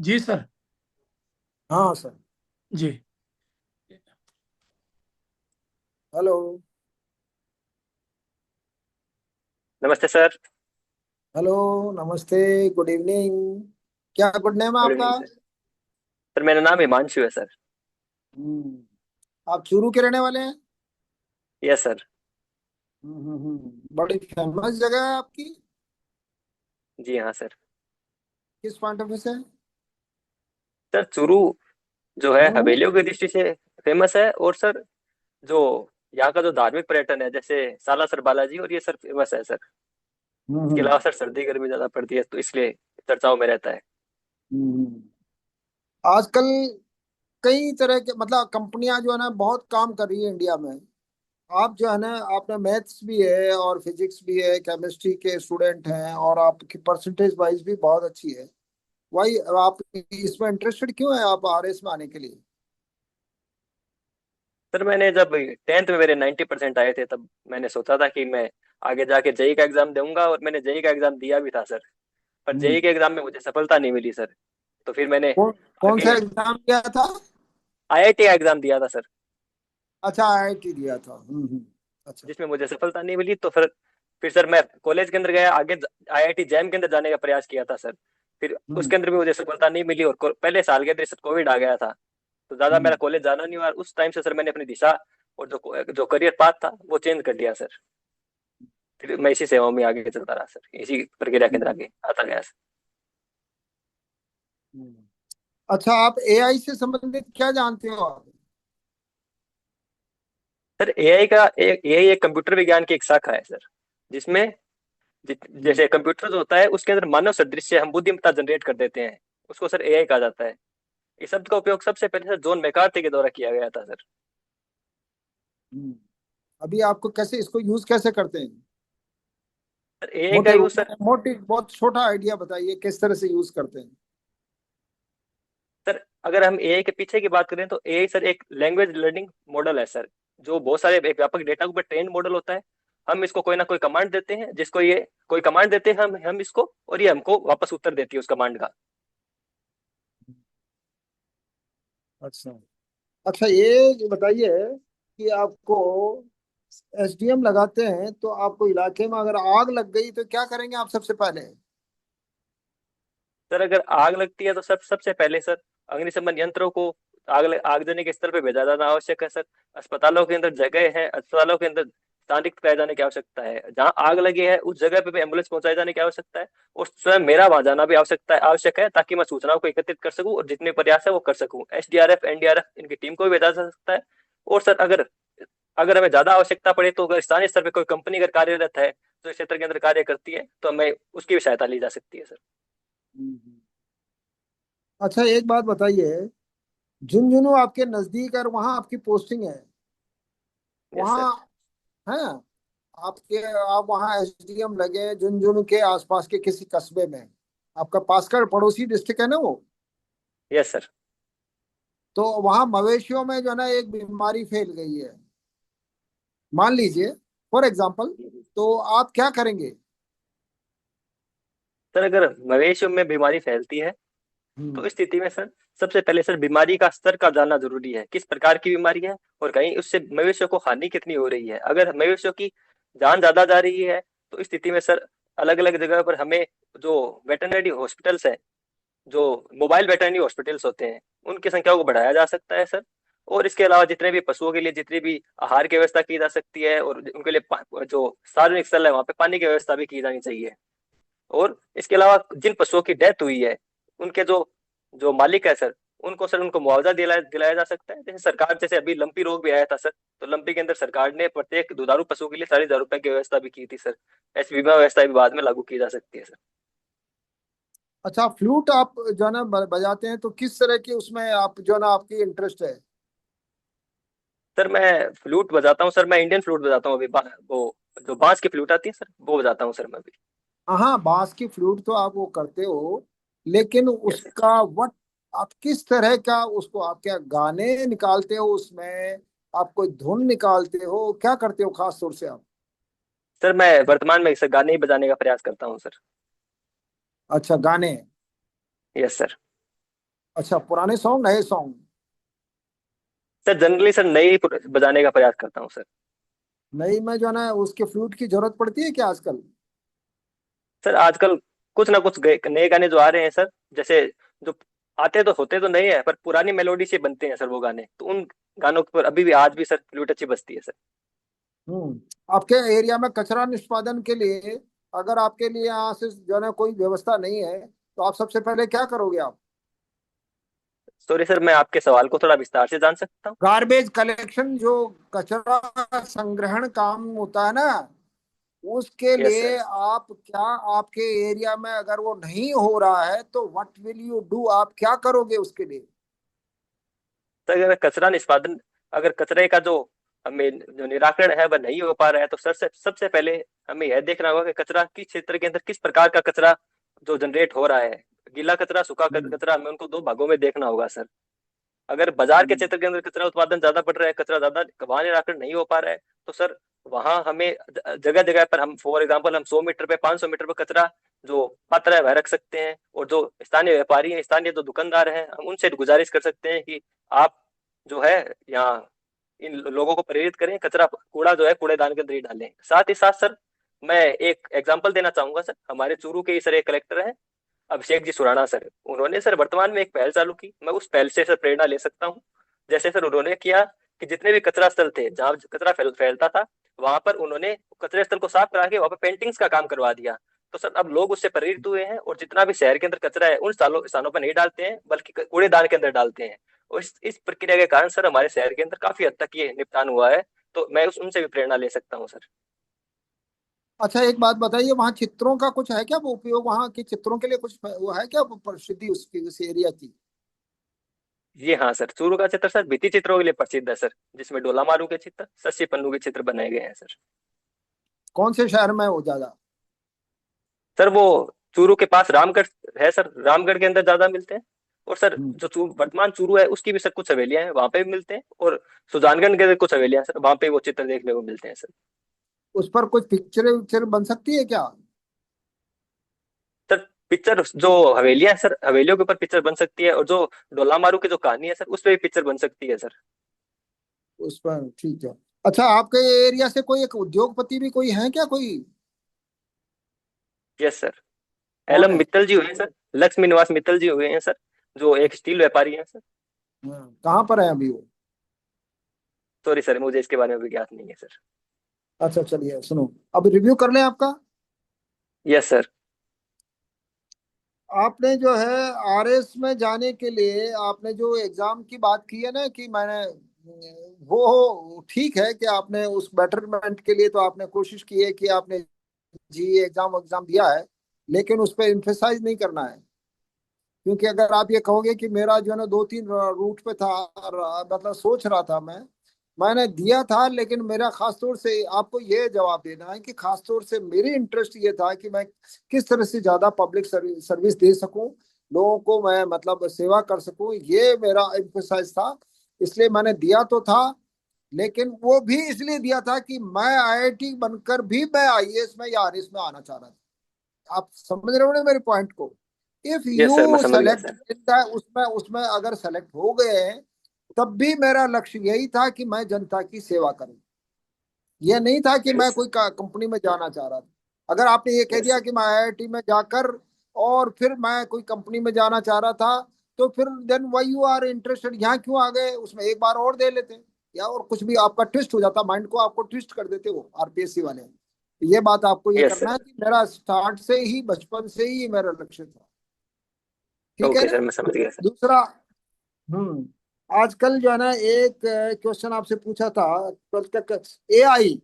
जी sir. हाँ sir. जी। Hello. नमस्ते sir. Hello. नमस्ते। Good evening. क्या गुड नेम है गुड आपका? Evening sir. सर मेरा नाम हिमांशु है सर। आप चूरू के रहने वाले हैं? Yes sir. बड़ी फेमस जगह है आपकी। जी हाँ सर। किस पॉइंट ऑफ व्यू से? सर चूरू जो है हम्म हवेलियों की दृष्टि से फेमस है, और सर जो यहाँ का जो धार्मिक पर्यटन है, जैसे सालासर बालाजी, और ये सर फेमस है सर। इसके हम्म अलावा सर सर्दी गर्मी ज्यादा पड़ती है, तो इसलिए चर्चाओं में रहता है। हम्म। आजकल कई तरह के मतलब कंपनियां जो है ना बहुत काम कर रही है इंडिया में। आप जो है ना आपने मैथ्स भी है और फिजिक्स भी है, केमिस्ट्री के स्टूडेंट हैं और आपकी परसेंटेज वाइज भी बहुत अच्छी है। वही आप इसमें इंटरेस्टेड क्यों है आप आरएस में आने के लिए? सर मैंने जब 10th में मेरे 90% आए थे, तब मैंने सोचा था कि मैं आगे जाके जेई का एग्जाम दूंगा, और मैंने जेई का एग्जाम दिया भी था सर। पर हम्म। जेई के एग्जाम में मुझे सफलता नहीं मिली सर। तो फिर मैंने कौन कौन सा आगे एग्जाम किया था? आईआईटी का एग्जाम दिया था सर, अच्छा, आईआईटी दिया था। अच्छा। जिसमें मुझे सफलता नहीं मिली। तो फिर सर मैं कॉलेज के अंदर गया, आगे आईआईटी जैम के अंदर जाने का प्रयास किया था सर। फिर हम्म उसके अंदर भी मुझे सफलता नहीं मिली, और पहले साल के अंदर सर कोविड आ गया था। तो ज्यादा मेरा हम्म कॉलेज जाना नहीं हुआ। उस टाइम से सर मैंने अपनी दिशा और जो जो करियर पाथ था वो चेंज कर दिया सर। फिर मैं इसी सेवाओं में आगे चलता रहा सर, इसी प्रक्रिया के अंदर हम्म आगे आता गया सर। हम्म। अच्छा, आप एआई से संबंधित क्या जानते हो आप? सर एआई एक कंप्यूटर विज्ञान की एक शाखा है सर, जिसमें हम्म जैसे कंप्यूटर जो होता है उसके अंदर मानव सदृश हम बुद्धिमत्ता जनरेट कर देते हैं, उसको सर एआई कहा जाता है। इस शब्द का उपयोग सबसे पहले सर जॉन मैकार्थी के द्वारा किया गया था सर। हम्म। अभी आपको कैसे इसको यूज कैसे करते हैं? सर एआई का मोटे यूज सर मोटे बहुत छोटा आइडिया बताइए किस तरह से यूज करते हैं? सर अगर हम एआई के पीछे की बात करें, तो एआई सर एक लैंग्वेज लर्निंग मॉडल है सर, जो बहुत सारे एक व्यापक डेटा के ऊपर ट्रेन मॉडल होता है। हम इसको कोई ना कोई कमांड देते हैं, जिसको ये कोई कमांड देते हैं हम इसको, और ये हमको वापस उत्तर देती है उस कमांड का। अच्छा। अच्छा, ये बताइए कि आपको एसडीएम लगाते हैं तो आपको इलाके में अगर आग लग गई तो क्या करेंगे आप सबसे पहले? सर अगर आग लगती है, तो सबसे पहले सर अग्निशमन यंत्रों को आगजनी के स्थल पे भेजा जाना आवश्यक है सर। अस्पतालों के अंदर जगह है, अस्पतालों के अंदर स्थानिक पाए जाने की आवश्यकता है। जहां आग लगी है उस जगह पे भी एम्बुलेंस पहुंचाए जाने की आवश्यकता है। और स्वयं मेरा वहां जाना भी आवश्यक है, ताकि मैं सूचनाओं को एकत्रित कर सकूं और जितने प्रयास है वो कर सकूं। एसडीआरएफ एनडीआरएफ इनकी टीम को भी भेजा जा सकता है। और सर अगर अगर हमें ज्यादा आवश्यकता पड़े, तो अगर स्थानीय स्तर पे कोई कंपनी अगर कार्यरत है जो इस क्षेत्र के अंदर कार्य करती है, तो हमें उसकी भी सहायता ली जा सकती है सर। हम्म। अच्छा, एक बात बताइए। झुंझुनू आपके नजदीक और वहां आपकी पोस्टिंग है। यस वहां सर। है आपके, आप वहां एसडीएम लगे झुंझुनू के आसपास के किसी कस्बे में। आपका पास का पड़ोसी डिस्ट्रिक्ट है ना वो। Yes sir. तो वहां मवेशियों में जो है ना एक बीमारी फैल गई है, मान लीजिए, फॉर एग्जाम्पल। तो आप क्या करेंगे? सर अगर मवेशियों में बीमारी फैलती है, तो हम्म इस स्थिति में सर सबसे पहले सर बीमारी का स्तर का जानना जरूरी है, किस प्रकार की बीमारी है, और कहीं उससे मवेशियों को हानि कितनी हो रही है। अगर मवेशियों की जान ज्यादा जा रही है, तो इस स्थिति में सर अलग अलग जगह पर हमें जो वेटरनरी हॉस्पिटल्स है, जो मोबाइल वेटरनरी हॉस्पिटल्स होते हैं, उनकी संख्या को बढ़ाया जा सकता है सर। और इसके अलावा जितने भी पशुओं के लिए जितनी भी आहार की व्यवस्था की जा सकती है, और उनके लिए जो सार्वजनिक स्थल है वहां पे पानी की व्यवस्था भी की जानी चाहिए। और इसके अलावा जिन पशुओं की डेथ हुई है, उनके जो जो मालिक है सर, उनको सर उनको मुआवजा दिलाया दिलाया जा सकता है। जैसे सरकार, जैसे अभी लंपी रोग भी आया था सर, तो लंपी के अंदर सरकार ने प्रत्येक दुधारू पशु के लिए 40,000 रुपए की व्यवस्था भी की थी सर। ऐसी बीमा व्यवस्था भी बाद में लागू की जा सकती है सर। अच्छा, फ्लूट आप जो है ना बजाते हैं तो किस तरह की उसमें आप जो है ना आपकी इंटरेस्ट है? सर मैं फ्लूट बजाता हूँ सर, मैं इंडियन फ्लूट बजाता हूँ अभी। वो जो बांस की फ्लूट आती है सर, वो बजाता हूँ सर मैं अभी। हाँ, बांस की फ्लूट तो आप वो करते हो, लेकिन यस सर। उसका वट आप किस तरह का उसको, आप क्या गाने निकालते हो उसमें? आप कोई धुन निकालते हो, क्या करते हो खास तौर से आप? सर मैं वर्तमान में सर गाने ही बजाने का प्रयास करता हूँ सर। अच्छा, गाने। Yes sir. अच्छा, पुराने सॉन्ग नए सॉन्ग। सर जनरली सर नई बजाने का प्रयास करता हूँ सर। नई में जो है ना उसके फ्लूट की जरूरत पड़ती है क्या आजकल? सर आजकल कुछ ना कुछ नए गाने जो आ रहे हैं सर, जैसे जो आते तो होते तो नहीं है, पर पुरानी मेलोडी से बनते हैं सर वो गाने, तो उन गानों पर अभी भी आज भी सर फ्लूट अच्छी बजती है सर। आपके एरिया में कचरा निष्पादन के लिए, अगर आपके लिए यहाँ से जो है ना कोई व्यवस्था नहीं है, तो आप सबसे पहले क्या करोगे आप? सॉरी सर, मैं आपके सवाल को थोड़ा विस्तार से जान सकता हूँ? गार्बेज कलेक्शन, जो कचरा संग्रहण काम होता है ना, उसके यस लिए सर। आप क्या, आपके एरिया में अगर वो नहीं हो रहा है तो व्हाट विल यू डू, आप क्या करोगे उसके लिए? सर अगर कचरा निष्पादन, अगर कचरे का जो हमें जो निराकरण है वह नहीं हो पा रहा है, तो सर से सबसे पहले हमें यह देखना होगा कि कचरा किस क्षेत्र के अंदर किस प्रकार का कचरा जो जनरेट हो रहा है। गीला कचरा, सूखा हम्म, कचरा, हमें उनको दो भागों में देखना होगा सर। अगर बाजार के हम्म, क्षेत्र के अंदर कचरा उत्पादन ज्यादा बढ़ रहा है, कचरा ज्यादा वहां निराकरण नहीं हो पा रहा है, तो सर वहां हमें जगह जगह पर हम फॉर एग्जाम्पल हम 100 मीटर पे 500 मीटर पे कचरा जो पात्र है वह रख सकते हैं, और जो स्थानीय व्यापारी हैं, स्थानीय जो दुकानदार हैं, हम उनसे गुजारिश कर सकते हैं कि आप जो है यहाँ इन लोगों को प्रेरित करें, कचरा कूड़ा जो है कूड़ेदान के अंदर ही डालें। साथ ही साथ सर मैं एक एग्जाम्पल देना चाहूंगा सर, हमारे चूरू के ही सर एक कलेक्टर है अभिषेक जी सुराणा सर, उन्होंने सर वर्तमान में एक पहल चालू की, मैं उस पहल से सर प्रेरणा ले सकता हूँ। जैसे सर उन्होंने किया कि जितने भी कचरा स्थल थे जहाँ कचरा फैलता था, वहां पर उन्होंने कचरे स्थल को साफ करा के वहां पर पेंटिंग्स का काम करवा दिया। तो सर अब लोग उससे प्रेरित हुए हैं, और जितना भी शहर के अंदर कचरा है उन स्थानों पर नहीं डालते हैं, बल्कि कूड़ेदान के अंदर डालते हैं। और इस प्रक्रिया के कारण सर हमारे शहर के अंदर काफी हद तक ये निपटान हुआ है। तो मैं उनसे भी प्रेरणा ले सकता हूँ सर। अच्छा, एक बात बताइए, वहाँ चित्रों का कुछ है क्या वो उपयोग, वहाँ के चित्रों के लिए कुछ वो है क्या, वो प्रसिद्धि उसकी उस एरिया की? जी हाँ सर, चूरू का चित्र सर भित्ति चित्रों के लिए प्रसिद्ध है सर, जिसमें डोला मारू के चित्र, शशि पन्नू के चित्र बनाए गए हैं सर। कौन से शहर में है वो ज्यादा? सर वो चूरू के पास रामगढ़ है सर, रामगढ़ के अंदर ज्यादा मिलते हैं। और सर हम्म, जो वर्तमान चूरू है उसकी भी सर कुछ हवेलियां हैं, वहां पे भी मिलते हैं, और सुजानगढ़ के कुछ हवेलियां हैं सर, वहां पे वो चित्र देखने को मिलते हैं सर। उस पर कुछ पिक्चरें विक्चर बन सकती है क्या? सर पिक्चर जो हवेलियां हैं सर, हवेलियों के ऊपर पिक्चर बन सकती है, और जो डोला मारू की जो कहानी है सर उस पर भी पिक्चर बन सकती है सर। उस पर ठीक है। अच्छा, आपके एरिया से कोई एक उद्योगपति भी कोई है क्या कोई? यस सर, एल कौन एम है? मित्तल जी हुए हैं सर, लक्ष्मी निवास मित्तल जी हुए हैं सर, जो एक स्टील व्यापारी हैं सर। कहाँ पर है अभी वो? सॉरी सर, मुझे इसके बारे में भी ज्ञात नहीं है सर। अच्छा, चलिए सुनो, अब रिव्यू कर लें आपका। Yes sir. आपने जो है आरएस में जाने के लिए आपने जो एग्जाम की बात की है ना, कि मैंने वो ठीक है कि आपने उस बेटरमेंट के लिए तो आपने कोशिश की है कि आपने जी एग्जाम एग्जाम दिया है, लेकिन उस पर इम्फेसाइज नहीं करना है। क्योंकि अगर आप ये कहोगे कि मेरा जो है ना दो तीन रूट पे था, मतलब सोच रहा था मैंने दिया था, लेकिन मेरा खास तौर से आपको ये जवाब देना है कि खास तौर से मेरी इंटरेस्ट ये था कि मैं किस तरह से ज्यादा पब्लिक सर्विस दे सकूं, लोगों को मैं मतलब सेवा कर सकूं, ये मेरा एम्फेसाइज था। इसलिए मैंने दिया तो था, लेकिन वो भी इसलिए दिया था कि मैं आईआईटी बनकर भी मैं आईएएस में या आरएस में आना चाह रहा था। आप समझ रहे हो ना मेरे पॉइंट को? इफ यस सर, मैं यू समझ गया सेलेक्ट सर। उसमें उसमें अगर सेलेक्ट हो गए हैं, तब भी मेरा लक्ष्य यही था कि मैं जनता की सेवा करूं। यह नहीं था कि मैं यस कोई कंपनी में जाना चाह रहा था। अगर आपने ये कह यस दिया कि मैं आईआईटी में जाकर और फिर मैं कोई कंपनी में जाना चाह रहा था, तो फिर then why you are interested, यहाँ क्यों आ गए, उसमें एक बार और दे लेते, या और कुछ भी आपका ट्विस्ट हो जाता, माइंड को आपको ट्विस्ट कर देते वो आरपीएससी वाले। ये बात आपको ये यस करना सर। है कि मेरा स्टार्ट से ही, बचपन से ही ये मेरा लक्ष्य था। ठीक है ओके ना? सर, मैं समझ गया सर। दूसरा, आजकल जो है ना एक क्वेश्चन आपसे पूछा था 12th तक, एआई,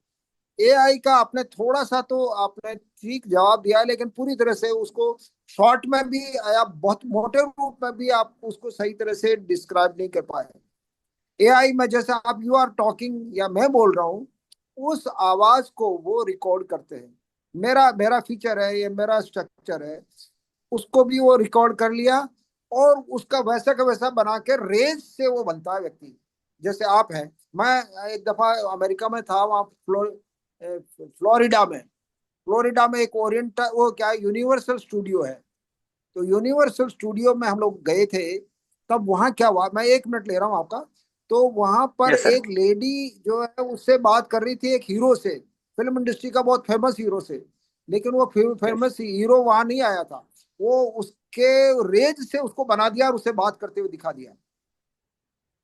एआई का आपने थोड़ा सा तो आपने ठीक जवाब दिया, लेकिन पूरी तरह से उसको शॉर्ट में भी या बहुत मोटे रूप में भी आप उसको सही तरह से डिस्क्राइब नहीं कर पाए। एआई में जैसे आप यू आर टॉकिंग या मैं बोल रहा हूँ, उस आवाज को वो रिकॉर्ड करते हैं। मेरा मेरा फीचर है, ये मेरा स्ट्रक्चर है, उसको भी वो रिकॉर्ड कर लिया, और उसका वैसा का वैसा बना के रेज से वो बनता है व्यक्ति। जैसे आप हैं, मैं एक दफा अमेरिका में था, वहाँ फ्लोरिडा में, फ्लोरिडा में एक ओरिएंट वो क्या यूनिवर्सल स्टूडियो है, तो यूनिवर्सल स्टूडियो में हम लोग गए थे। तब वहां क्या हुआ, मैं 1 मिनट ले रहा हूँ आपका। तो वहां पर यस सर। एक लेडी जो है उससे बात कर रही थी एक हीरो से, फिल्म इंडस्ट्री का बहुत फेमस हीरो से। लेकिन वो यस। फेमस हीरो वहां नहीं आया था, वो उसके रेज से उसको बना दिया और उससे बात करते हुए दिखा दिया।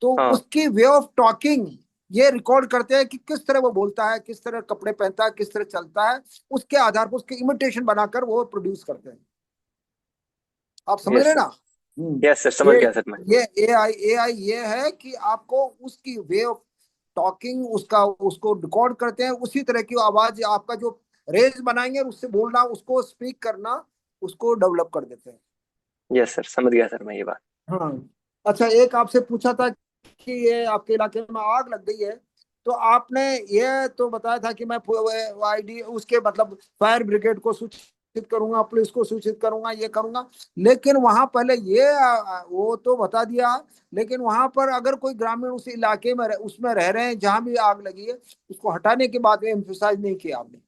तो हाँ। उसकी वे ऑफ टॉकिंग ये रिकॉर्ड करते हैं कि किस तरह वो बोलता है, किस तरह कपड़े पहनता है, किस तरह चलता है। उसके आधार पर उसके इमिटेशन बनाकर वो प्रोड्यूस करते हैं। आप समझ यस रहे हैं सर। ना? हम्म। यस सर, समझ ये गया सर मैं। ये एआई ये है कि आपको उसकी वे ऑफ टॉकिंग, उसका उसको रिकॉर्ड करते हैं, उसी तरह की आवाज आपका जो रेज बनाएंगे और उससे बोलना, उसको स्पीक करना, उसको डेवलप कर देते हैं। यस सर, समझ गया सर मैं ये बात। हाँ। अच्छा, एक आपसे पूछा था कि ये आपके इलाके में आग लग गई है, तो आपने ये तो बताया था कि मैं आईडी उसके मतलब फायर ब्रिगेड को सूचित करूंगा, पुलिस को सूचित करूंगा, ये करूंगा। लेकिन वहां पहले ये वो तो बता दिया, लेकिन वहां पर अगर कोई ग्रामीण उस इलाके में उसमें रह रहे हैं जहां भी आग लगी है, उसको हटाने के बाद में एम्फसाइज नहीं किया आपने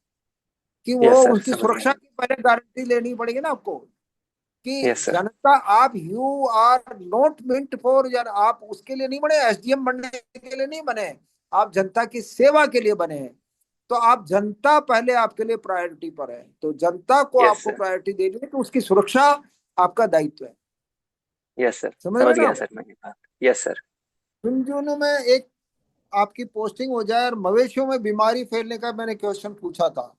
कि वो यस सर, उनकी समझ गया। सुरक्षा की पहले गारंटी लेनी पड़ेगी ना आपको। कि यस सर। जनता, आप you are not meant for, यार आप उसके लिए नहीं बने, एसडीएम बनने के लिए नहीं बने, आप जनता की सेवा के लिए बने हैं। तो आप जनता पहले आपके लिए प्रायोरिटी पर है, तो जनता को यस आपको सर। प्रायोरिटी देनी है, तो उसकी सुरक्षा आपका दायित्व है। यस सर, समझ रहे समझ हैं ना गया आप? सर मैं ये बात। Yes sir. झुंझुनू में एक आपकी पोस्टिंग हो जाए और मवेशियों में बीमारी फैलने का मैंने क्वेश्चन पूछा था।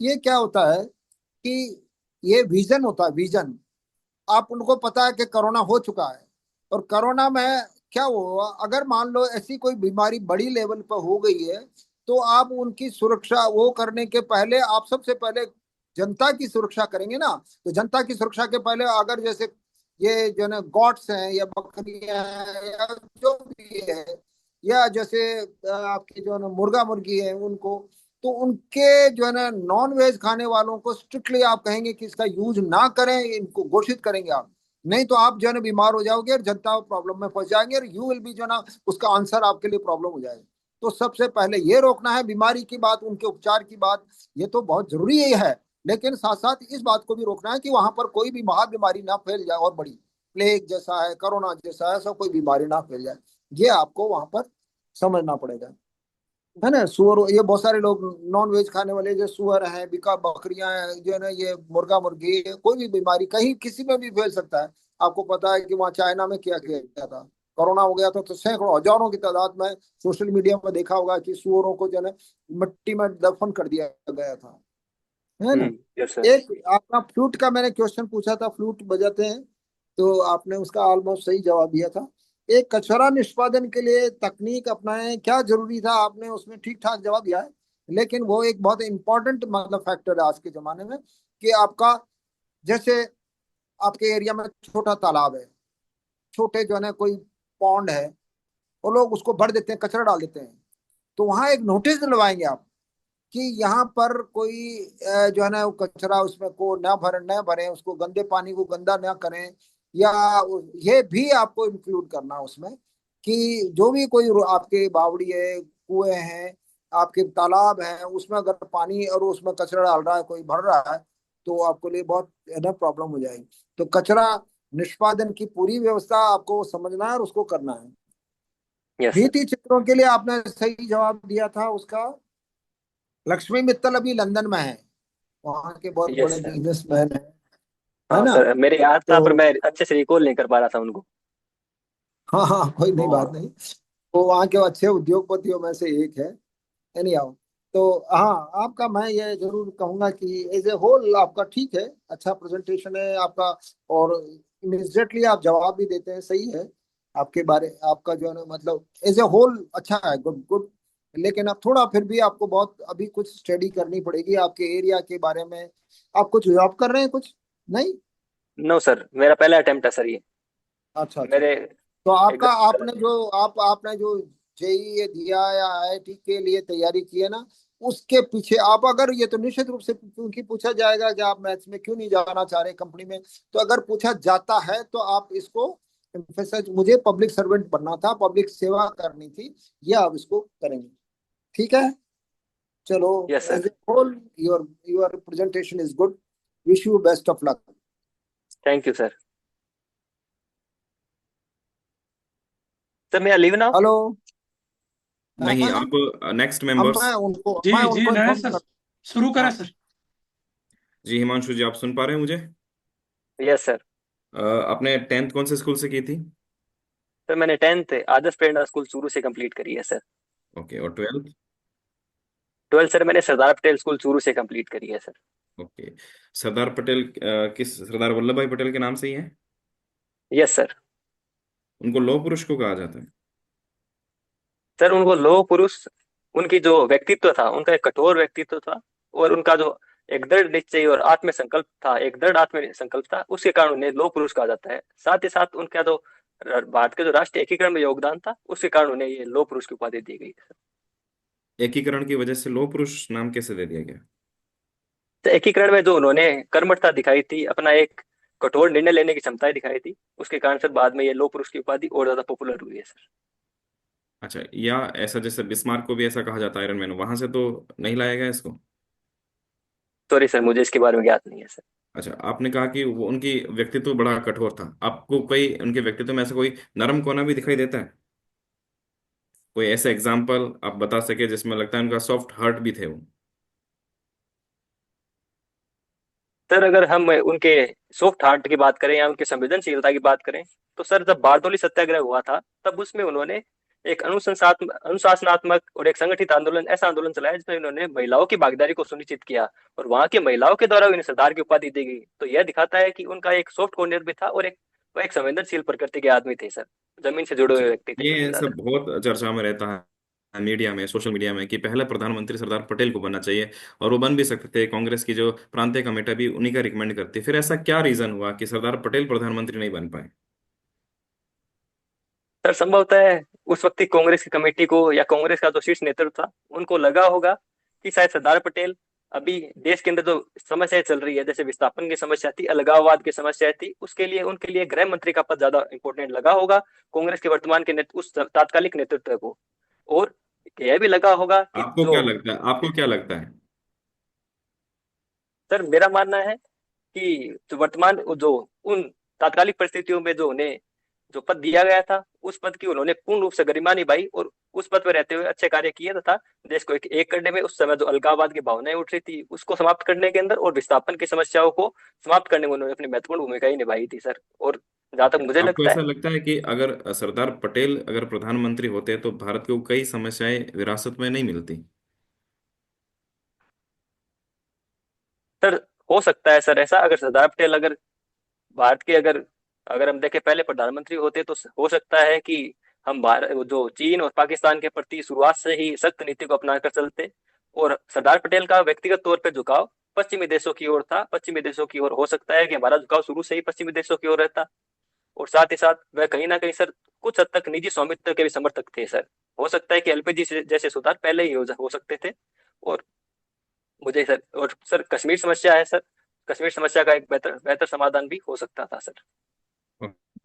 ये क्या होता है कि ये विजन होता है, विजन। आप उनको पता है कि कोरोना हो चुका है, और कोरोना में क्या हुआ, अगर मान लो ऐसी कोई बीमारी बड़ी लेवल पर हो गई है, तो आप उनकी सुरक्षा वो करने के पहले आप सबसे पहले जनता की सुरक्षा करेंगे ना। तो जनता की सुरक्षा के पहले अगर जैसे ये जो है ना गॉट्स हैं या बकरियां हैं या जो भी है, या जैसे आपके जो है ना मुर्गा मुर्गी है उनको, तो उनके जो है ना नॉन वेज खाने वालों को स्ट्रिक्टली आप कहेंगे कि इसका यूज ना करें, इनको घोषित करेंगे आप। नहीं तो आप जो है ना बीमार हो जाओगे और जनता प्रॉब्लम में फंस जाएंगे, और यू विल बी जो है ना उसका आंसर आपके लिए प्रॉब्लम हो जाएगा। तो सबसे पहले ये रोकना है, बीमारी की बात, उनके उपचार की बात, ये तो बहुत जरूरी ही है। लेकिन साथ साथ इस बात को भी रोकना है कि वहां पर कोई भी महाबीमारी ना फैल जाए, और बड़ी प्लेग जैसा है, कोरोना जैसा है, ऐसा कोई बीमारी ना फैल जाए। ये आपको वहां पर समझना पड़ेगा, है ना। सुअर, ये बहुत सारे लोग नॉन वेज खाने वाले, जो सुअर हैं, बिका बकरियां हैं, जो है ना ये मुर्गा मुर्गी, कोई भी बीमारी कहीं किसी में भी फैल सकता है। आपको पता है कि वहाँ चाइना में क्या किया गया था, कोरोना हो गया था, तो सैकड़ों हजारों की तादाद में सोशल मीडिया में देखा होगा कि सुअरों को जो है ना मिट्टी में दफन कर दिया गया था, है ना। Yes sir. एक आपका फ्लूट का मैंने क्वेश्चन पूछा था, फ्लूट बजाते हैं, तो आपने उसका ऑलमोस्ट सही जवाब दिया था। एक कचरा निष्पादन के लिए तकनीक अपनाएं, क्या जरूरी था, आपने उसमें ठीक ठाक जवाब दिया है। लेकिन वो एक बहुत इंपॉर्टेंट मतलब फैक्टर है आज के जमाने में, कि आपका जैसे आपके एरिया में छोटा तालाब है, छोटे जो है ना कोई पॉन्ड है, वो लोग उसको भर देते हैं, कचरा डाल देते हैं। तो वहां एक नोटिस दिलवाएंगे आप कि यहाँ पर कोई जो है ना वो कचरा उसमें को न भरें, उसको गंदे पानी को गंदा ना करें। या ये भी आपको इंक्लूड करना उसमें, कि जो भी कोई आपके बावड़ी है, कुएं हैं, आपके तालाब है, उसमें अगर पानी और उसमें कचरा डाल रहा है, कोई भर रहा है, तो आपके लिए बहुत है ना प्रॉब्लम हो जाएगी। तो कचरा निष्पादन की पूरी व्यवस्था आपको समझना है और उसको करना है। Yes sir. भित्ति चित्रों के लिए आपने सही जवाब दिया था उसका। लक्ष्मी मित्तल अभी लंदन में है, वहाँ के बहुत यस बड़े सर। बिजनेसमैन है हाँ ना। सर, मेरे याद था पर तो मैं अच्छे से रिकॉल नहीं कर पा रहा था उनको। हाँ हाँ, कोई नहीं, बात तो नहीं। वो वहाँ के अच्छे उद्योगपतियों में से एक है। एनी हाउ, तो हाँ, आपका मैं ये जरूर कहूंगा कि एज ए होल आपका ठीक है, अच्छा प्रेजेंटेशन है आपका। और इमिजिएटली आप जवाब भी देते हैं, सही है। आपके बारे आपका जो है ना मतलब एज ए होल अच्छा है, गुड गुड। लेकिन अब थोड़ा फिर भी आपको बहुत अभी कुछ स्टडी करनी पड़ेगी आपके एरिया के बारे में। आप कुछ जॉब कर रहे हैं कुछ? नहीं? नो सर, मेरा पहला अटेम्प्ट है सर ये। अच्छा अच्छा। मेरे तो आपका एग्जाम आपने जो आपने जो जेई दिया या आईआईटी के लिए तैयारी की है ना, उसके पीछे आप अगर ये तो निश्चित रूप से क्योंकि पूछा जाएगा कि आप मैथ्स में क्यों नहीं जाना चाह रहे कंपनी में, तो अगर पूछा जाता है तो आप इसको emphasize, मुझे पब्लिक सर्वेंट बनना था, पब्लिक सेवा करनी थी, ये आप इसको करेंगे। ठीक है, चलो। Yes as sir. A whole your your presentation is good, wish you best of luck. Thank you sir. Sir मेरा लीव नाउ। हेलो। नहीं, हाँ, आप नेक्स्ट अब मेंबर्स। जी मैं जी, उनको नरेश इन्फॉर्म सर, कर। शुरू करें हाँ, सर। जी हिमांशु जी, आप सुन पा रहे हैं मुझे? Yes sir. आपने 10th कौन से स्कूल से की थी? सर मैंने 10th आदर्श प्रेरणा स्कूल चूरू से कंप्लीट करी है सर। ओके, और 12th? 12th सर मैंने सरदार पटेल स्कूल चूरू से कंप्लीट करी है सर। ओके। सरदार पटेल किस सरदार वल्लभ भाई पटेल के नाम से ही है? Yes sir. उनको लौह पुरुष को कहा जाता है। सर उनको लौह पुरुष, उनकी जो व्यक्तित्व था, उनका एक कठोर व्यक्तित्व था, और उनका जो एक दृढ़ निश्चय और आत्म संकल्प था, एक दृढ़ आत्म संकल्प था, उसके कारण उन्हें लौह पुरुष कहा जाता है। साथ ही साथ उनका जो भारत के जो राष्ट्रीय एकीकरण में योगदान था, उसके कारण उन्हें ये लौह पुरुष की उपाधि दी गई। एकीकरण की वजह से लौह पुरुष नाम कैसे दे दिया गया? तो एकीकरण में जो उन्होंने कर्मठता दिखाई थी, अपना एक कठोर निर्णय लेने की क्षमताएं दिखाई थी, उसके कारण सर बाद में ये लौह पुरुष की उपाधि और ज्यादा पॉपुलर हुई है सर। अच्छा, या ऐसा जैसे बिस्मार्क को भी ऐसा कहा जाता है, आयरन मैन, वहां से तो नहीं लाया गया इसको? सॉरी सर, मुझे इसके बारे में ज्ञात नहीं है सर। अच्छा, आपने कहा कि वो उनकी व्यक्तित्व बड़ा कठोर था। आपको कोई उनके व्यक्तित्व में ऐसा कोई नरम कोना भी दिखाई देता है? कोई ऐसा एग्जाम्पल आप बता सके जिसमें लगता है उनका सॉफ्ट हार्ट भी थे वो? सर अगर हम उनके सॉफ्ट हार्ट की बात करें या उनकी संवेदनशीलता की बात करें, तो सर जब बारडोली सत्याग्रह हुआ था, तब उसमें उन्होंने एक अनुशासनात्मक और एक संगठित आंदोलन, ऐसा आंदोलन चलाया जिसमें उन्होंने महिलाओं की भागीदारी को सुनिश्चित किया, और वहां की महिलाओं के द्वारा उन्हें सरदार की उपाधि दी गई। तो यह दिखाता है कि उनका एक सॉफ्ट कॉर्नर भी था, और एक वो एक संवेदनशील प्रकृति के आदमी थे सर, जमीन से जुड़े अच्छा, हुए व्यक्ति थे सबसे ये ज्यादा। सब बहुत चर्चा में रहता है मीडिया में, सोशल मीडिया में, कि पहला प्रधानमंत्री सरदार पटेल को बनना चाहिए, और वो बन भी सकते थे। कांग्रेस की जो प्रांतीय कमेटी भी उन्हीं का रिकमेंड करती है। फिर ऐसा क्या रीजन हुआ कि सरदार पटेल प्रधानमंत्री नहीं बन पाए? सर संभवतः है उस वक्त की कांग्रेस की कमेटी को या कांग्रेस का जो शीर्ष नेतृत्व था, उनको लगा होगा कि शायद सरदार पटेल अभी देश के अंदर जो समस्याएं चल रही है, जैसे विस्थापन की समस्या थी, अलगाववाद की समस्या थी, उसके लिए उनके लिए गृह मंत्री का पद ज्यादा इंपॉर्टेंट लगा होगा कांग्रेस के वर्तमान के उस तात्कालिक नेतृत्व को। और यह भी लगा होगा कि आपको जो क्या लगता है, आपको क्या लगता है? सर मेरा मानना है कि जो वर्तमान जो उन तात्कालिक परिस्थितियों में जो उन्हें जो पद दिया गया था, उस पद की उन्होंने पूर्ण रूप से गरिमा निभाई, और उस पद पर रहते हुए अच्छे कार्य किए, तथा देश को एक करने में, उस समय जो अलगाववाद की भावनाएं उठ रही थी उसको समाप्त करने के अंदर, और विस्थापन की समस्याओं को समाप्त करने में उन्होंने अपनी महत्वपूर्ण भूमिका ही निभाई थी सर। और जहां तक मुझे आपको लगता ऐसा है लगता है कि अगर सरदार पटेल अगर प्रधानमंत्री होते तो भारत को कई समस्याएं विरासत में नहीं मिलती? सर, हो सकता है सर ऐसा, अगर सरदार पटेल अगर भारत के अगर अगर हम देखें पहले प्रधानमंत्री होते, तो हो सकता है कि हम भारत जो चीन और पाकिस्तान के प्रति शुरुआत से ही सख्त नीति को अपना कर चलते। और सरदार पटेल का व्यक्तिगत तौर पे झुकाव पश्चिमी देशों की ओर था, पश्चिमी देशों की ओर हो सकता है कि हमारा झुकाव शुरू से ही पश्चिमी देशों की ओर रहता। और साथ ही साथ वह कहीं ना कहीं सर कुछ हद तक निजी स्वामित्व के भी समर्थक थे सर। हो सकता है कि एलपीजी जैसे सुधार पहले ही हो सकते थे। और मुझे सर, और सर कश्मीर समस्या है सर, कश्मीर समस्या का एक बेहतर बेहतर समाधान भी हो सकता था सर।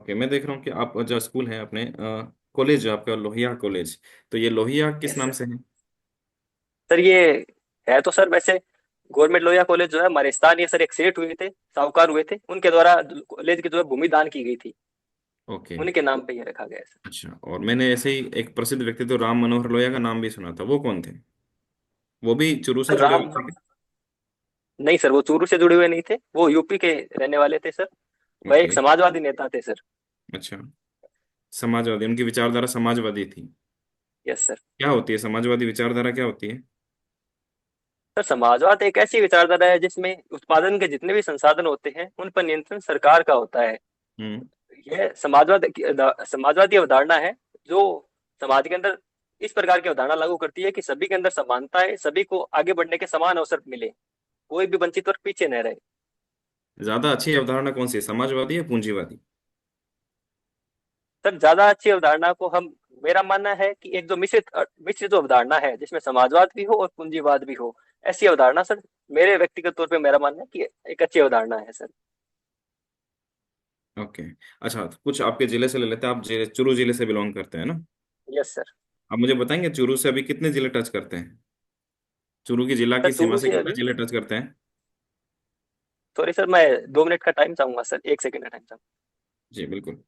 ओके, मैं देख रहा हूँ कि आप जो स्कूल है अपने, कॉलेज आपका लोहिया कॉलेज, तो ये लोहिया किस यस नाम सर। से है? सर ये है तो सर वैसे गवर्नमेंट लोहिया कॉलेज जो है हमारे स्थानीय सर एक सेठ हुए थे, साहूकार हुए थे, उनके द्वारा कॉलेज की जो है भूमि दान की गई थी, ओके। उन्हीं के नाम पे ये रखा गया है सर। अच्छा, और मैंने ऐसे ही एक प्रसिद्ध व्यक्ति तो राम मनोहर लोहिया का नाम भी सुना था, वो कौन थे? वो भी चुरू से सर जुड़े राम, हुए थे क्या? नहीं सर वो चूरू से जुड़े हुए नहीं थे, वो यूपी के रहने वाले थे सर। वह ओके। एक समाजवादी नेता थे सर। अच्छा, समाजवादी, उनकी विचारधारा समाजवादी थी। Yes sir. क्या होती है समाजवादी विचारधारा, क्या होती है? सर समाजवाद एक ऐसी विचारधारा है जिसमें उत्पादन के जितने भी संसाधन होते हैं उन पर नियंत्रण सरकार का होता है। हम्म। यह समाजवादी अवधारणा है, जो समाज के अंदर इस प्रकार की अवधारणा लागू करती है कि सभी के अंदर समानता है, सभी को आगे बढ़ने के समान अवसर मिले, कोई भी वंचित वर्ग पीछे न रहे। ज्यादा अच्छी अवधारणा कौन सी है, समाजवादी या पूंजीवादी? सर ज्यादा अच्छी अवधारणा को हम, मेरा मानना है कि एक जो मिश्रित जो अवधारणा है जिसमें समाजवाद भी हो और पूंजीवाद भी हो, ऐसी अवधारणा सर मेरे व्यक्तिगत तौर पे मेरा मानना है कि एक अच्छी अवधारणा है सर। ओके। अच्छा, तो कुछ आपके जिले से ले लेते हैं। आप चुरू जिले से बिलोंग करते हैं ना? Yes sir. आप मुझे बताएंगे चुरू से अभी कितने जिले टच करते हैं? चुरू की जिला सर की सीमा चूरू से से कितने अभी, जिले टच करते हैं? सॉरी सर मैं 2 मिनट का टाइम चाहूंगा सर, 1 सेकंड का टाइम चाहूंगा। जी बिल्कुल।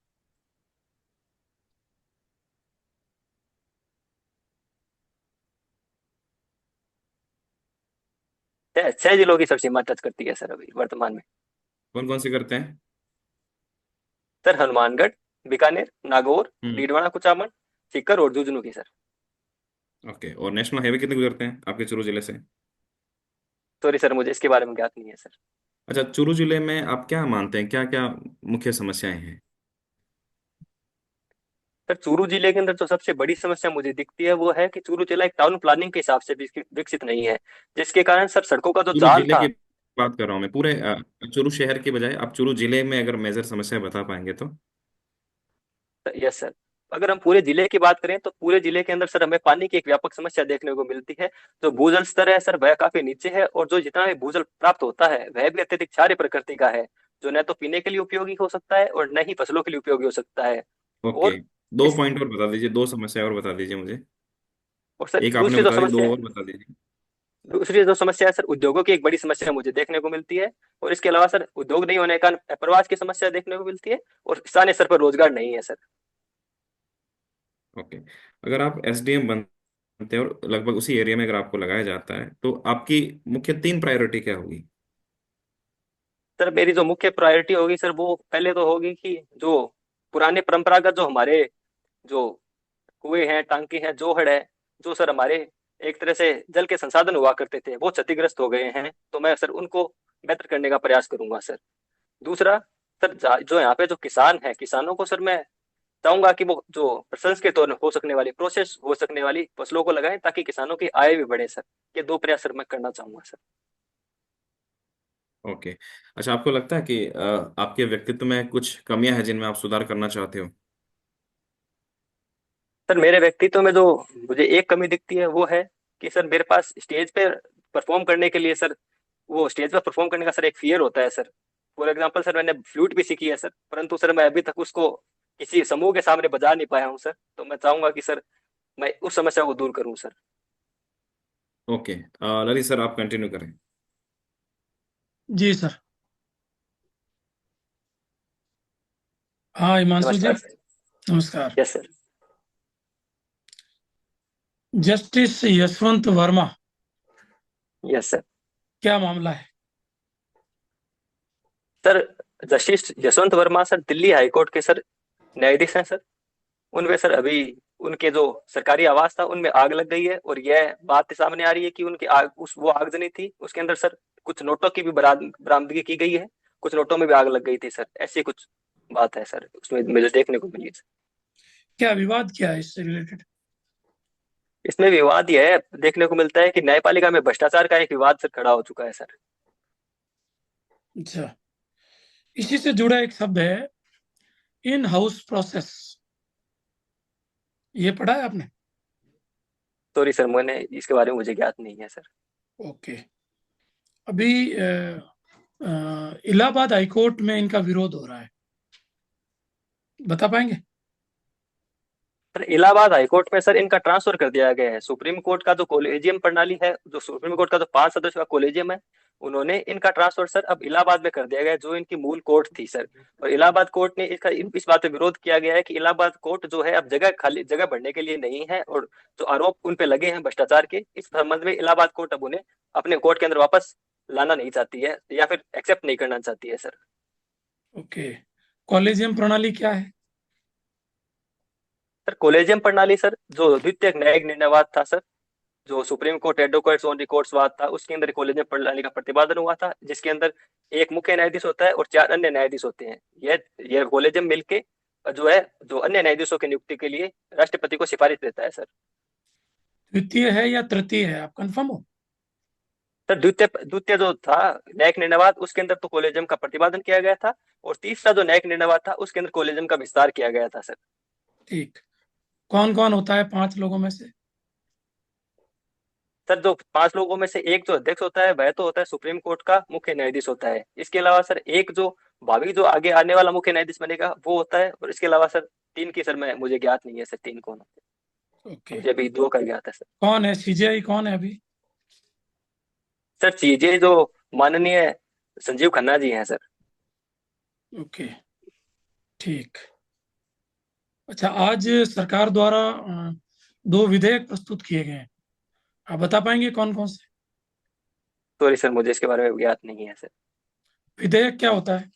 छह जिलों की सर सीमा टच करती है सर अभी वर्तमान में। कौन कौन से करते हैं? सर हनुमानगढ़, बीकानेर, नागौर, हम्म। डीडवाना कुचामन, सीकर और झुंझुनू की सर। ओके, और नेशनल हाईवे कितने गुजरते हैं आपके चूरू जिले से? सॉरी सर, मुझे इसके बारे में ज्ञात नहीं है सर। अच्छा, चूरू जिले में आप क्या मानते हैं, क्या क्या मुख्य समस्याएं हैं? सर चूरू जिले के अंदर जो सबसे बड़ी समस्या मुझे दिखती है वो है कि चूरू जिला एक टाउन प्लानिंग के हिसाब से विकसित नहीं है, जिसके कारण सर सड़कों का जो चूरू जाल जिले था। की बात कर रहा हूँ मैं, पूरे चूरू शहर के बजाय आप चूरू जिले में अगर मेजर समस्या बता पाएंगे तो। यस सर, अगर हम पूरे जिले की बात करें तो पूरे जिले के अंदर सर हमें पानी की एक व्यापक समस्या देखने को मिलती है। जो भूजल स्तर है सर वह काफी नीचे है, और जो जितना भी भूजल प्राप्त होता है वह भी अत्यधिक क्षारीय प्रकृति का है, जो न तो पीने के लिए उपयोगी हो सकता है और न ही फसलों के लिए उपयोगी हो सकता है। ओके, और दो इस पॉइंट और बता दीजिए, दो समस्या और बता दीजिए मुझे। और सर एक आपने बता दी, दो और बता दीजिए। दूसरी जो समस्या है सर उद्योगों की एक बड़ी समस्या मुझे देखने को मिलती है। और इसके अलावा सर उद्योग नहीं होने के कारण प्रवास की समस्या देखने को मिलती है, और स्थानीय स्तर पर रोजगार नहीं है सर। ओके, अगर आप एसडीएम बनते हैं और लगभग उसी एरिया में अगर आपको लगाया जाता है तो आपकी मुख्य तीन प्रायोरिटी क्या होगी? सर मेरी जो मुख्य प्रायोरिटी होगी सर वो पहले तो होगी कि जो पुराने परंपरागत जो हमारे जो कुएं हैं, टांके हैं, जोहड़ है, जो सर हमारे एक तरह से जल के संसाधन हुआ करते थे वो क्षतिग्रस्त हो गए हैं, तो मैं सर उनको बेहतर करने का प्रयास करूंगा सर। दूसरा सर जो यहाँ पे जो किसान है, किसानों को सर मैं चाहूंगा कि वो जो प्रसंस्कृत हो सकने वाली, प्रोसेस हो सकने वाली फसलों को लगाएं ताकि किसानों की आय भी बढ़े सर। ये दो प्रयास सर मैं करना चाहूंगा सर। ओके। अच्छा, आपको लगता है कि आपके व्यक्तित्व में कुछ कमियां हैं जिनमें आप सुधार करना चाहते हो? सर मेरे व्यक्तित्व में जो मुझे एक कमी दिखती है वो है कि सर मेरे पास स्टेज पे परफॉर्म करने के लिए सर, वो स्टेज पर परफॉर्म करने का सर एक फियर होता है सर। फॉर एग्जाम्पल सर मैंने फ्लूट भी सीखी है सर, परंतु सर मैं अभी तक उसको किसी समूह के सामने बजा नहीं पाया हूँ सर। तो मैं चाहूंगा कि सर मैं उस समस्या को दूर करूँ सर। ओके, ललित सर आप कंटिन्यू करें। जी सर। हाँ हिमांशु जी, नमस्कार सर। नमस्कार। Yes sir. Justice Yashwant Verma, yes sir. क्या मामला है? Sir justice Yashwant Verma sir Delhi high court के सर न्यायाधीश हैं सर। उनमें सर अभी उनके जो सरकारी आवास था उनमें आग लग गई है, और यह बात सामने आ रही है कि उनकी आग उस वो आगजनी थी उसके अंदर सर कुछ नोटों की भी बरामदगी की गई है, कुछ नोटों में भी आग लग गई थी सर, ऐसी कुछ बात है सर उसमें मुझे देखने को मिली है सर। क्या विवाद क्या है इससे रिलेटेड? इसमें विवाद यह देखने को मिलता है कि न्यायपालिका में भ्रष्टाचार का एक विवाद सर खड़ा हो चुका है सर। अच्छा, इसी से जुड़ा एक शब्द है, इन हाउस प्रोसेस, ये पढ़ा है आपने? सॉरी सर, मैंने इसके बारे में मुझे ज्ञात नहीं है सर। ओके। अभी इलाहाबाद हाईकोर्ट में इनका विरोध हो रहा है, बता पाएंगे? सर इलाहाबाद हाईकोर्ट में सर इनका ट्रांसफर कर दिया गया है। सुप्रीम कोर्ट का जो कॉलेजियम प्रणाली है, जो सुप्रीम कोर्ट का जो 5 सदस्यों का कॉलेजियम है, उन्होंने इनका ट्रांसफर सर अब इलाहाबाद में कर दिया गया है, जो इनकी मूल कोर्ट थी सर। और इलाहाबाद कोर्ट ने इसका इस बात पे विरोध किया गया है कि इलाहाबाद कोर्ट जो है अब जगह खाली जगह भरने के लिए नहीं है, और जो आरोप उन पे लगे हैं भ्रष्टाचार के, इस संबंध में इलाहाबाद कोर्ट अब उन्हें अपने कोर्ट के अंदर वापस लाना नहीं चाहती है, या फिर एक्सेप्ट नहीं करना चाहती है सर। ओके, कॉलेजियम प्रणाली क्या है? सर कॉलेजियम प्रणाली सर जो द्वितीय न्यायिक निर्णयवाद था सर, जो supreme court advocates on records वाद था, उसके अंदर कॉलेजियम प्रणाली का प्रतिपादन हुआ था, जिसके अंदर एक मुख्य न्यायाधीश होता है और 4 अन्य न्यायाधीश होते हैं। यह कॉलेजियम मिलके जो है जो अन्य न्यायाधीशों की नियुक्ति के लिए राष्ट्रपति को सिफारिश देता है सर। द्वितीय है या तृतीय है, आप कंफर्म हो? सर द्वितीय द्वितीय जो था न्यायिक निर्णयवाद, उसके अंदर तो कॉलेजियम का प्रतिपादन किया गया था, और तीसरा जो न्यायिक निर्णयवाद था उसके अंदर कॉलेजियम का विस्तार किया गया था सर। ठीक। कौन कौन होता है 5 लोगों में से? सर जो 5 लोगों में से एक जो अध्यक्ष होता है वह तो होता है सुप्रीम कोर्ट का मुख्य न्यायाधीश होता है। इसके अलावा सर एक जो भावी जो आगे आने वाला मुख्य न्यायाधीश बनेगा वो होता है, और इसके अलावा सर तीन की सर मैं मुझे ज्ञात नहीं है सर, तीन कौन होते हैं, ओके। मुझे अभी दो का ज्ञात है सर। कौन है सीजेआई, कौन है अभी? सर चीजें जो माननीय संजीव खन्ना जी हैं सर। ओके, ठीक। अच्छा, आज सरकार द्वारा 2 विधेयक प्रस्तुत किए गए हैं, आप बता पाएंगे कौन कौन से? सॉरी सर, मुझे इसके बारे में ज्ञात नहीं है सर। विधेयक क्या होता है?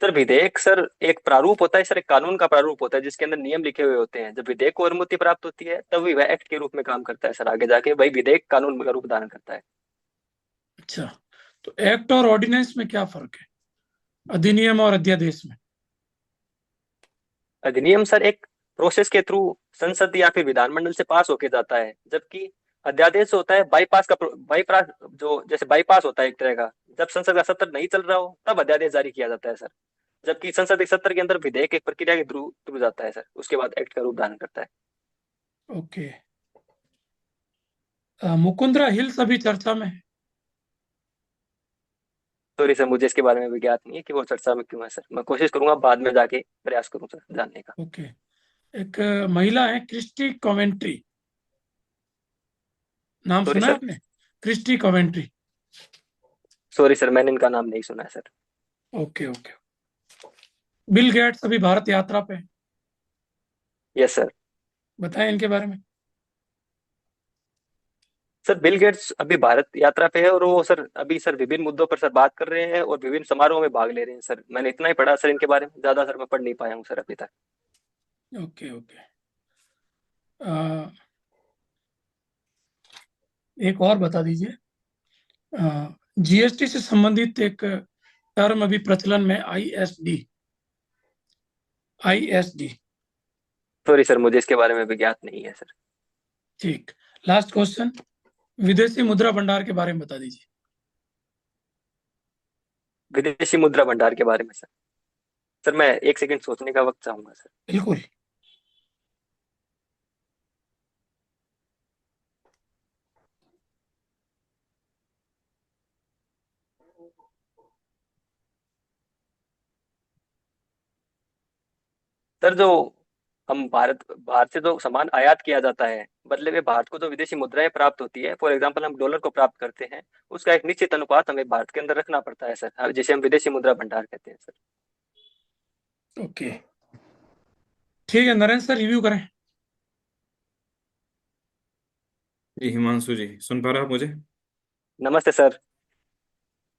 सर विधेयक सर एक प्रारूप होता है सर, एक कानून का प्रारूप होता है जिसके अंदर नियम लिखे हुए होते हैं। जब विधेयक को अनुमति प्राप्त होती है तब वह एक्ट के रूप में काम करता है सर, आगे जाके वही विधेयक कानून का रूप धारण करता है। अच्छा, तो एक्ट और ऑर्डिनेंस में क्या फर्क है, अधिनियम और अध्यादेश में? अधिनियम सर एक प्रोसेस के थ्रू संसद या फिर विधानमंडल से पास होके जाता है, जबकि अध्यादेश होता है बाईपास का बाईपास, जो जैसे बाईपास होता है एक तरह का। जब संसद का सत्र नहीं चल रहा हो तब अध्यादेश जारी किया जाता है सर, जबकि संसद के सत्र के अंदर विधेयक एक प्रक्रिया के थ्रू थ्रू जाता है सर, उसके बाद एक्ट का रूप धारण करता है। ओके। मुकुंदरा हिल्स अभी चर्चा में है। सॉरी सर, मुझे इसके बारे में भी ज्ञात नहीं है कि वो चर्चा में क्यों है सर, मैं कोशिश करूंगा बाद में जाके प्रयास करूं सर जानने का। ओके। एक महिला है क्रिस्टी कॉवेंट्री, नाम सॉरी सुना है सर। आपने? Kirsty Coventry. सॉरी सर, मैंने इनका नाम नहीं सुना है sir. Okay okay. Bill Gates अभी भारत यात्रा पे है। Yes sir. बताएं इनके बारे में। सर बिल गेट्स अभी भारत यात्रा पे है और वो सर अभी सर विभिन्न मुद्दों पर सर बात कर रहे हैं और विभिन्न समारोह में भाग ले रहे हैं सर। मैंने इतना ही पढ़ा सर इनके बारे में, ज्यादा सर मैं पढ़ नहीं पाया हूँ सर अभी तक। Okay okay. एक और बता दीजिए, जीएसटी से संबंधित एक टर्म अभी प्रचलन में, आईएसडी। आईएसडी। सॉरी सर, मुझे इसके बारे में भी ज्ञात नहीं है सर। ठीक। लास्ट क्वेश्चन, विदेशी मुद्रा भंडार के बारे में बता दीजिए। विदेशी मुद्रा भंडार के बारे में सर, सर मैं एक सेकंड सोचने का वक्त चाहूंगा सर। बिल्कुल। सर जो हम भारत बाहर से जो सामान आयात किया जाता है, बदले में भारत को जो विदेशी मुद्राएं प्राप्त होती है, फॉर एग्जाम्पल हम डॉलर को प्राप्त करते हैं, उसका एक निश्चित अनुपात हमें भारत के अंदर रखना पड़ता है सर, जिसे हम विदेशी मुद्रा भंडार कहते हैं सर। ओके, ठीक है नरेंद्र सर, रिव्यू करें। जी हिमांशु जी, सुन पा रहे हो आप मुझे? नमस्ते सर।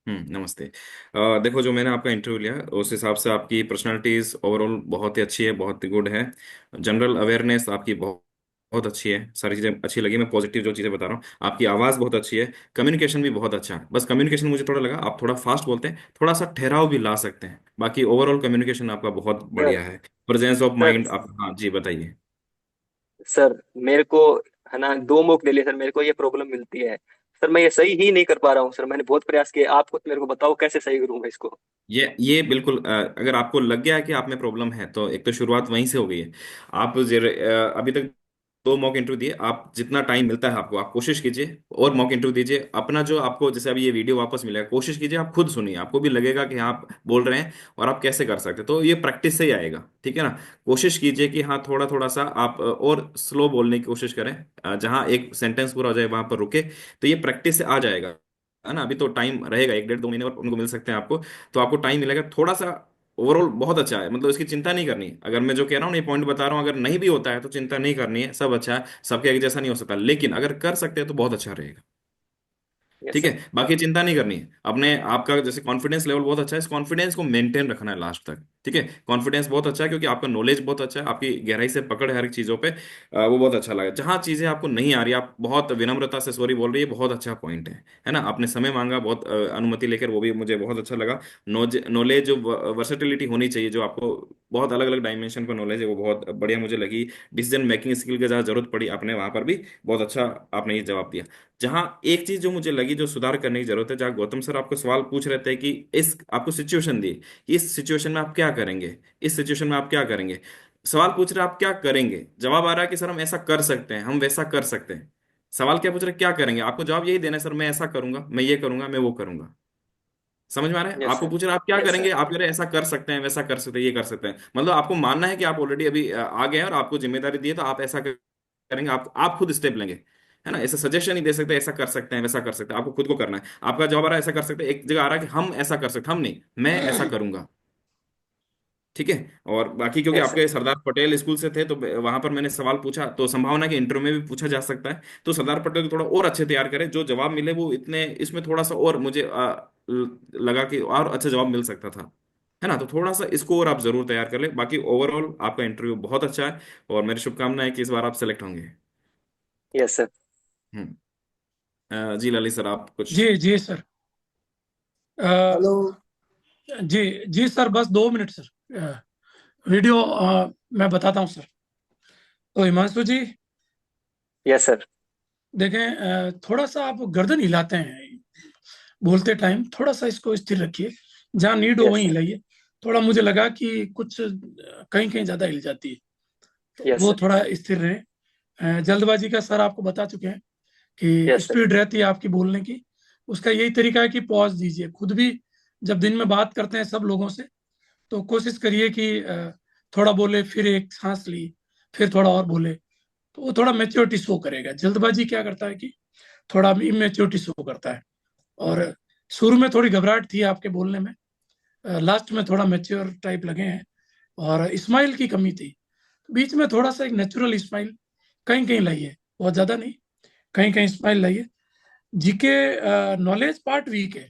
नमस्ते। देखो, जो मैंने आपका इंटरव्यू लिया उस हिसाब से आपकी पर्सनालिटीज ओवरऑल बहुत ही अच्छी है, बहुत ही गुड है। जनरल अवेयरनेस आपकी बहुत बहुत अच्छी है, सारी चीज़ें अच्छी लगी। मैं पॉजिटिव जो चीज़ें बता रहा हूँ, आपकी आवाज़ बहुत अच्छी है, कम्युनिकेशन भी बहुत अच्छा है। बस कम्युनिकेशन मुझे थोड़ा लगा आप थोड़ा फास्ट बोलते हैं, थोड़ा सा ठहराव भी ला सकते हैं। बाकी ओवरऑल कम्युनिकेशन आपका बहुत सर बढ़िया है। प्रेजेंस ऑफ सर माइंड आप, हाँ जी बताइए। सर मेरे को है ना दो मौके दे लिए सर, मेरे को ये प्रॉब्लम मिलती है सर, मैं ये सही ही नहीं कर पा रहा हूँ सर। मैंने बहुत प्रयास किए, आपको तो मेरे को बताओ कैसे सही करूंगा इसको। ये बिल्कुल, अगर आपको लग गया है कि आप में प्रॉब्लम है तो एक तो शुरुआत वहीं से हो गई है। आप अभी तक 2 मॉक इंटरव्यू दिए, आप जितना टाइम मिलता है आपको आप कोशिश कीजिए और मॉक इंटरव्यू दीजिए। अपना जो आपको जैसे अभी ये वीडियो वापस मिलेगा, कोशिश कीजिए आप खुद सुनिए, आपको भी लगेगा कि हाँ आप बोल रहे हैं और आप कैसे कर सकते हैं। तो ये प्रैक्टिस से ही आएगा, ठीक है ना। कोशिश कीजिए कि हाँ थोड़ा थोड़ा सा आप और स्लो बोलने की कोशिश करें, जहाँ एक सेंटेंस पूरा हो जाए वहां पर रुके। तो ये प्रैक्टिस से आ जाएगा, है ना। अभी तो टाइम रहेगा, 1 1.5 2 महीने और उनको मिल सकते हैं आपको। तो आपको टाइम मिलेगा थोड़ा सा। ओवरऑल बहुत अच्छा है, मतलब इसकी चिंता नहीं करनी है। अगर मैं जो कह रहा हूँ ना, ये पॉइंट बता रहा हूँ, अगर नहीं भी होता है तो चिंता नहीं करनी है, सब अच्छा है। सबके एक जैसा नहीं हो सकता, लेकिन अगर कर सकते हैं तो बहुत अच्छा रहेगा। यस ठीक है, सर। बाकी चिंता नहीं करनी है। अपने आपका जैसे कॉन्फिडेंस लेवल बहुत अच्छा है, इस कॉन्फिडेंस को मेंटेन रखना है लास्ट तक। ठीक है, कॉन्फिडेंस बहुत अच्छा है क्योंकि आपका नॉलेज बहुत अच्छा है, आपकी गहराई से पकड़ है हर एक चीज़ों पे। वो बहुत अच्छा लगा। जहाँ चीज़ें आपको नहीं आ रही, आप बहुत विनम्रता से सॉरी बोल रही है, बहुत अच्छा पॉइंट है ना। आपने समय मांगा, बहुत अनुमति लेकर, वो भी मुझे बहुत अच्छा लगा। नॉलेज जो वर्सेटिलिटी होनी चाहिए, जो आपको बहुत अलग अलग डायमेंशन पर नॉलेज है, वो बहुत बढ़िया मुझे लगी। डिसीजन मेकिंग स्किल की जहाँ जरूरत पड़ी आपने वहां पर भी बहुत अच्छा आपने ये जवाब दिया। जहां एक चीज जो मुझे लगी जो सुधार करने की जरूरत है, जहां गौतम सर आपको सवाल पूछ रहे थे कि इस आपको सिचुएशन दी कि इस सिचुएशन में आप क्या करेंगे, इस सिचुएशन में आप क्या करेंगे। सवाल पूछ रहे आप क्या करेंगे, जवाब आ रहा है कि सर हम ऐसा कर सकते हैं, हम वैसा कर सकते हैं। सवाल क्या पूछ रहे क्या करेंगे, आपको जवाब यही देना है, सर मैं ऐसा करूंगा, मैं ये करूंगा, मैं वो करूंगा। समझ में आ रहा है? यस आपको सर। पूछ रहे आप क्या यस करेंगे, सर। आप कह रहे हैं ऐसा कर सकते हैं, वैसा कर सकते हैं, ये कर सकते हैं। मतलब आपको मानना है कि आप ऑलरेडी अभी आ गए हैं और आपको जिम्मेदारी दी है, तो आप ऐसा करेंगे, आप खुद स्टेप लेंगे, है ना। ऐसा सजेशन नहीं दे सकते ऐसा कर सकते हैं वैसा कर सकते हैं, आपको खुद को करना है। आपका जवाब आ रहा है ऐसा कर सकते हैं, एक जगह आ रहा है कि हम ऐसा कर सकते हैं, हम नहीं, मैं ऐसा करूंगा। ठीक है। और बाकी क्योंकि यस सर। आपके सरदार पटेल स्कूल से थे तो वहां पर मैंने सवाल पूछा, तो संभावना है कि इंटरव्यू में भी पूछा जा सकता है। तो सरदार पटेल को थोड़ा और अच्छे तैयार करें, जो जवाब मिले वो इतने इसमें थोड़ा सा और मुझे लगा कि और अच्छा जवाब मिल सकता था, है ना। तो थोड़ा सा इसको और आप जरूर तैयार कर ले। बाकी ओवरऑल आपका इंटरव्यू बहुत अच्छा है, और मेरी शुभकामनाएं है कि इस बार आप सेलेक्ट होंगे। Yes sir. हम्म। जी ललित सर, आप कुछ। जी जी सर। अ, हेलो। जी जी सर, बस 2 मिनट सर। वीडियो मैं बताता हूँ सर। तो हिमांशु जी, यस सर। देखें, थोड़ा सा आप गर्दन हिलाते हैं बोलते टाइम, थोड़ा सा इसको स्थिर रखिए। जहाँ नीड हो यस वहीं सर। हिलाइए। थोड़ा मुझे लगा कि कुछ कहीं कहीं ज्यादा हिल जाती है, तो यस वो सर। थोड़ा स्थिर रहे। जल्दबाजी का सर आपको बता चुके हैं कि यस सर। स्पीड रहती है आपकी बोलने की। उसका यही तरीका है कि पॉज दीजिए खुद भी। जब दिन में बात करते हैं सब लोगों से, तो कोशिश करिए कि थोड़ा बोले, फिर एक सांस ली, फिर थोड़ा और बोले। तो वो थोड़ा मेच्योरिटी शो करेगा। जल्दबाजी क्या करता है कि थोड़ा इमेच्योरिटी शो करता है। और शुरू में थोड़ी घबराहट थी आपके बोलने में, लास्ट में थोड़ा मेच्योर टाइप लगे हैं। और स्माइल की कमी थी। बीच में थोड़ा सा एक नेचुरल स्माइल कहीं कहीं लाइए, बहुत ज्यादा नहीं, कहीं कहीं स्माइल लाइए। जीके नॉलेज पार्ट वीक है।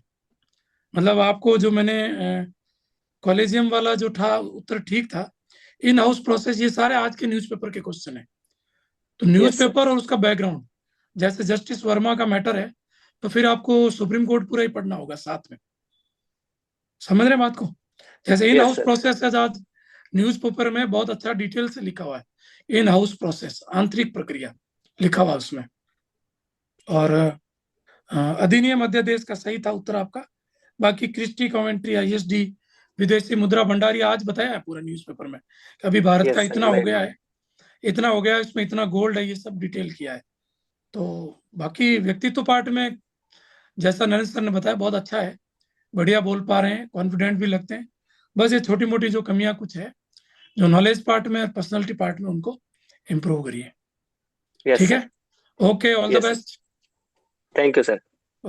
मतलब आपको जो मैंने कॉलेजियम वाला जो था उत्तर ठीक था। इन हाउस प्रोसेस, ये सारे आज के न्यूज़पेपर के क्वेश्चन है। तो यस सर। न्यूज़पेपर और उसका बैकग्राउंड, जैसे जस्टिस वर्मा का मैटर है, तो फिर आपको सुप्रीम कोर्ट पूरा ही पढ़ना होगा साथ में। समझ रहे हैं बात को? जैसे in yes house sir. Process है, आज न्यूज़पेपर में बहुत अच्छा डिटेल से लिखा हुआ है। इन हाउस प्रोसेस, आंतरिक प्रक्रिया लिखा हुआ है उसमें। और अधिनियम अध्यादेश का सही था उत्तर आपका। बाकी क्रिस्टी कमेंट्री, आईएसडी, विदेशी मुद्रा भंडार, ये आज बताया है पूरा न्यूज़पेपर में कि अभी भारत का यस सर। इतना हो गया है, इतना हो गया है, इसमें इतना गोल्ड है, ये सब डिटेल किया है। तो बाकी व्यक्तित्व पार्ट में जैसा नरेंद्र सर ने बताया बहुत अच्छा है। बढ़िया बोल पा रहे हैं, कॉन्फिडेंट भी लगते हैं। बस ये छोटी मोटी जो कमियां कुछ है, जो नॉलेज पार्ट में और पर्सनालिटी पार्ट में, उनको इम्प्रूव करिए। यस ठीक सर। है। Okay, all the yes sir. Best. Thank you sir.